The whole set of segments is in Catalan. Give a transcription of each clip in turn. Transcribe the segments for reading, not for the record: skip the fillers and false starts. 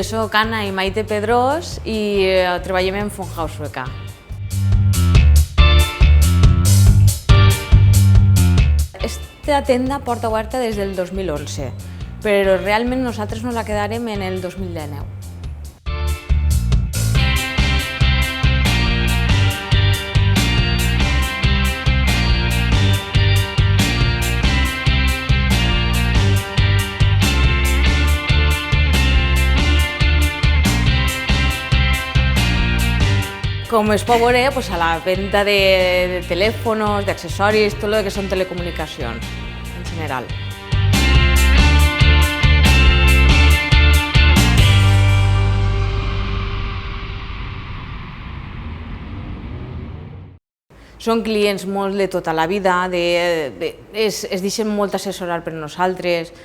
jo soc Anna i Maite Pedrós i treballem en Funhaus Sueca. Esta tenda porta oberta des del 2011, però realment nosaltres nos la quedarem en el 2019. Com es pot veure, a la venda de telèfons, d'accessoris, tot el que són telecomunicacions, en general. Són clients molt de tota la vida, es deixen molt assessorar per nosaltres,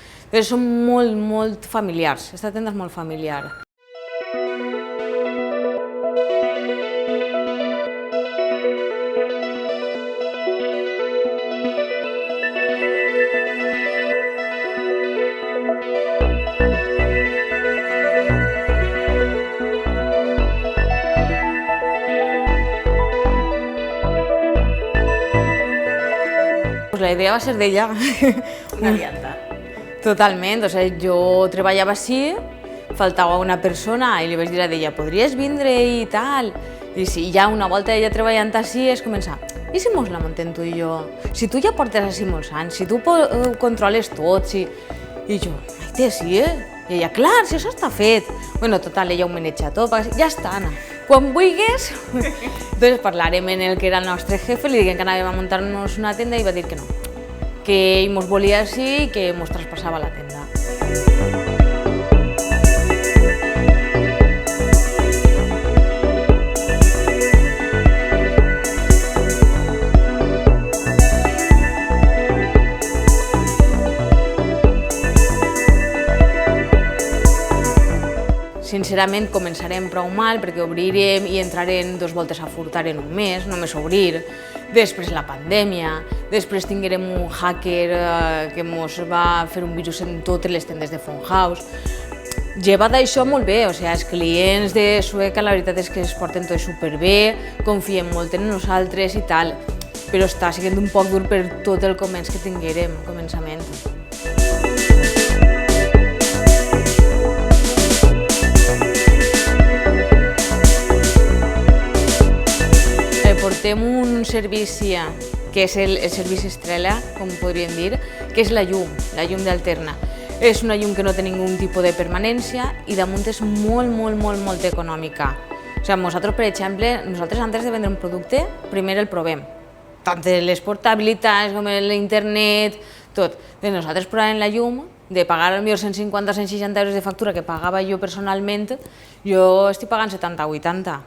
són molt familiars, aquesta tenda és molt familiar. La idea va ser d'ella. Una alianta. Totalment, jo treballava així, faltava una persona i li vaig dir a ella, podries vindre i tal? I sí, ja una volta ella treballant així és començar, i si mos la muntem tu i jo? Si tu ja portes així molts anys, si tu controles tot, si... I jo, Maite, sí, I ella, clar, si això està fet. Bueno, total, ella ho maneja tot, ja està, Anna. Quan vulguis, doncs parlarem amb el que era el nostre jefe, li diguem que anàvem a muntar-nos una tenda i va dir que no, que ell mos volia així i que mos traspassava la tenda. Sincerament, començarem prou mal perquè obrirem i entrarem 2 voltes a furtar en un mes, només obrir. Després la pandèmia, després tinguérem un hacker que ens va fer un virus en totes les tendes de Funhaus. Llevat d'això molt bé, els clients de Sueca la veritat és que es porten tot superbé, confien molt en nosaltres i tal, però està sent un poc dur per tot el començ que tinguérem, començament. Portem un servici que és el servici estrella, com podríem dir, que és la llum d'Alterna. És una llum que no té ningun tipus de permanència i damunt és molt econòmica. Nosaltres, per exemple, antes de vendre un producte, primer el provem. Tant les portabilitats com l'internet, tot. Nosaltres provem la llum, de pagar potser 150 o 160 euros de factura que pagava jo personalment, jo estic pagant 70 o 80.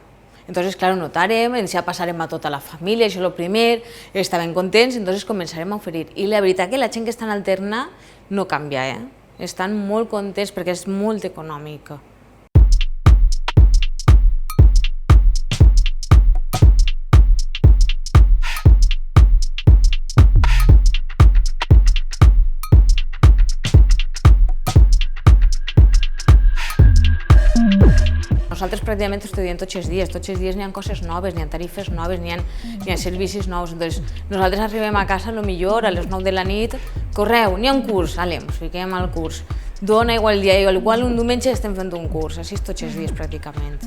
Entonces, claro, notarem, ja passarem a tota la família, això és el primer, estaven contents, entonces començarem a oferir. I la veritat que la gent que està en Alterna no canvia, estan molt contents perquè és molt econòmic. Nosaltres pràcticament estudiem tots els dies n'hi ha coses noves, n'hi ha tarifes noves, n'hi ha servicis nous. Nosaltres arribem a casa potser a les 9 de la nit, correu, n'hi ha un curs, ens fiquem al curs. Dona igual el dia, igual un diumenge estem fent un curs, així tots els dies pràcticament.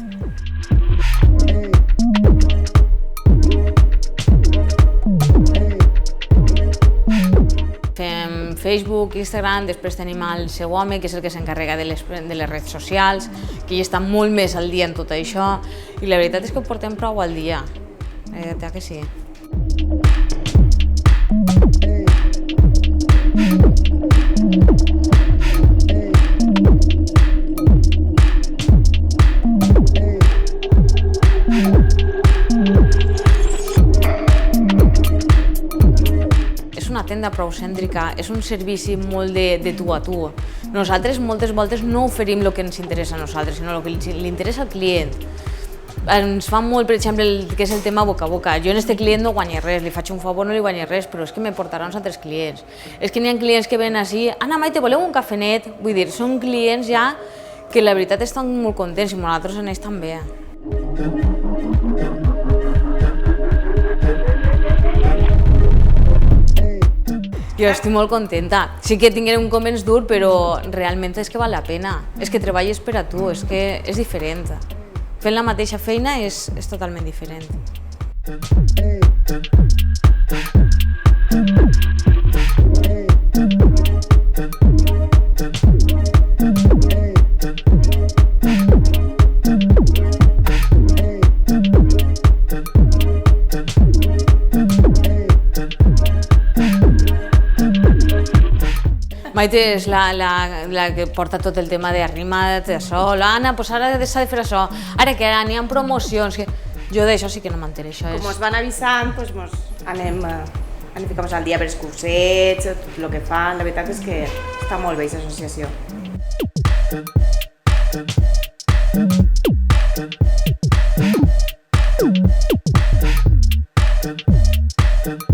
Fem Facebook, Instagram, després tenim el seu home, que és el que s'encarrega de les redes socials, que ell està molt més al dia en tot això, i la veritat és que ho portem prou al dia, la veritat que sí. Una tenda prou cèntrica, és un servici molt de tu a tu. Nosaltres moltes voltes no oferim el que ens interessa a nosaltres, sinó el que li interessa al client. Ens fa molt, per exemple, el que és el tema boca a boca. Jo en aquest client no guanyo res, li faig un favor, no li guanyo res, però és que me portarà uns altres clients. És que n'hi ha clients que venen així, Anna, Maite, voleu un cafenet? Vull dir, són clients ja que la veritat estan molt contents i nosaltres en ells també. Jo estic molt contenta. Sí que tingué un començ dur, però realment és que val la pena. És que treballes per a tu, és que és diferent. Fent la mateixa feina és totalment diferent. Maite és la que porta tot el tema d'arrima't, d'això. L'Anna, doncs ara s'ha de fer això. Ara que n'hi ha promocions. Jo d'això sí que no m'entenc. Com ens van avisant, doncs anem ficant al dia per els cursets, tot el que fan. La veritat és que està molt bé, aquesta associació. Thank you.